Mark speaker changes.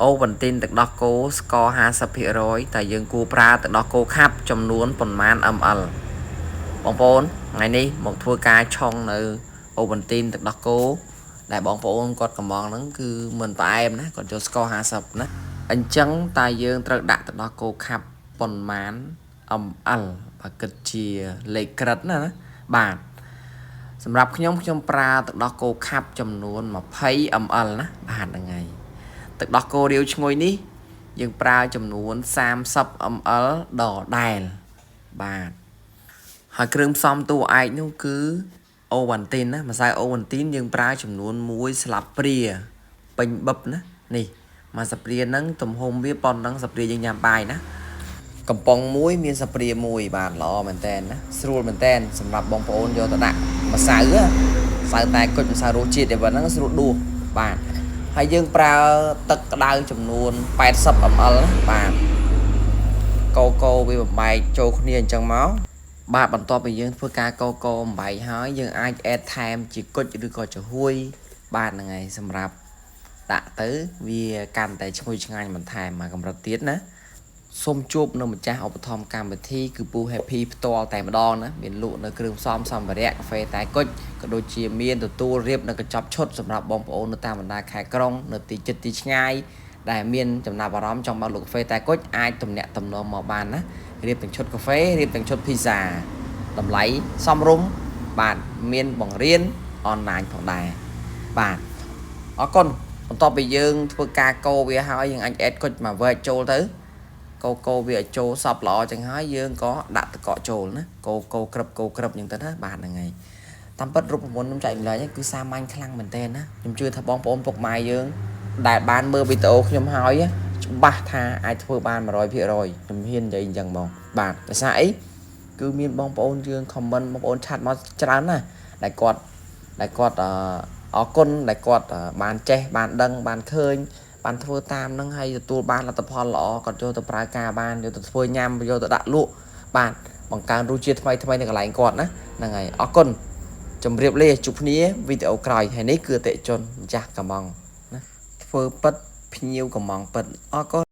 Speaker 1: ô vận tin từ đó cố score 50% tại dương cua pra từ đó cố khắp trong nuốn phần man âm ẩn bóng phôn ngày ní một thua ca trong nơi ô vận tin từ đó cố đại bóng phôn còn cầm bóng nó cứ mình và em đó còn cho score 50 đó anh trắng tại dương trật đặt từ đó cố khắp phần man âm ẩn và cực chia lấy cật nữa bạn សម្រាប់ខ្ញុំប្រើទឹកដោះគោខាប់ចំនួន20 ml ណាបាទហ្នឹងហើយទឹកដោះគោរាវឈ្ងុយនេះយើងប្រើចំនួន30 ml ដដែលបាទហើយគ្រឿងផ្សំតួឯកនោះគឺអូវ៉ាន់ទីនណាម្សៅអូវ៉ាន់ទីនយើងប្រើចំនួន1ស្លាបព្រាពេញបឹបណានេះមួយស្លាបព្រាហ្នឹងទំហំវាប៉ុណ្ណឹងស្លាបព្រាយើងញ៉ាំបាយណាកំប៉ុងមួយមានស្លាបព្រាមួយបាទល្អមែនតើណាស្រួលមែនតើសម្រាប់បងប្អូនយកទៅដាក់ម្សៅតែគុជម្សៅរសជាតិតែប៉ុណ្ណឹងស្រួលដួសបាទហើយយើងប្រើទឹកក្តៅចំនួន80 ml បាទកូកូវាបំបែកចូលគ្នាអញ្ចឹងមកបាទបន្ទាប់ពីយើងធ្វើការកូកូបំបែកហើយយើងអាច add ថែមជាគុជឬក៏ចំហួយបាទហ្នឹងហើយសម្រាប់ដាក់ទៅវាកាន់តែឈ្ងុយឆ្ងាញ់បន្ថែមមកកម្រិតទៀតណាសូមជួបនៅម្ចាស់ឧបត្ថម្ភកម្មវិធីគឺពូ Happy ផ្ទាល់តែម្ដងណាមានលក់នៅគ្រឿងផ្សំសម្ភារៈកាហ្វេតែគុជក៏ដូចជាមានទទួលរៀបនៅកញ្ចប់ឈុតសម្រាប់បងប្អូននៅតាមបណ្ដាខេត្តក្រុងនៅទីជិតទីឆ្ងាយដែលមានចំណាប់អារម្មណ៍ចង់មកលក់កាហ្វេតែគុជអាចទំនាក់ទំនងមកបានណារៀបទាំងឈុតកាហ្វេរៀបទាំងឈុតភីហ្សាតម្លៃសមរម្យបាទមានបង្រៀនអនឡាញផងដែរបាទអរគុណបន្ទាប់ពីយើងធ្វើការកូរវាហើយយើងអាច add គុជមកវែកចូលទៅកូវាចូលសពល្អចឹងហើយយើងក៏ដាក់ទឹកកកចូលណាកូក្រឹបចឹងទៅណាបាទហ្នឹងហើយតាមពិតរូបមន្តខ្ញុំចែកម្លែកគឺសាមញ្ញខ្លាំងមែនតើណាខ្ញុំជឿថាបងប្អូនពុកម៉ែយើងដែលបានមើលវីដេអូខ្ញុំហើយច្បាស់ថាអាចធ្វើបាន 100% ខ្ញុំហ៊ាននិយាយអញ្ចឹងបងបាទភាសាអីគឺមានបងប្អូនយើង comment បងប្អូនឆាត់មកច្រើនណាស់ដែលគាត់អរគុណដែលគាត់បានចេះបានដឹងបានឃើញបានធ្វើតាមនឹងហើយទទួលបានលទ្ធផលល្អគាត់ចូលទៅប្រើការបានយកទៅធ្វើញ៉ាំយកទៅដាក់លក់បាទបង្កើនរសជាតិថ្មីនៅកន្លែងគាត់ណាហ្នឹងហើយអរគុណជម្រាបលាជួបគ្នាវីដេអូក្រោយហើយនេះគឺអតិជនម្ចាស់កំងណាធ្វើពិតភ្ញៀវកំងពិតអរគុណ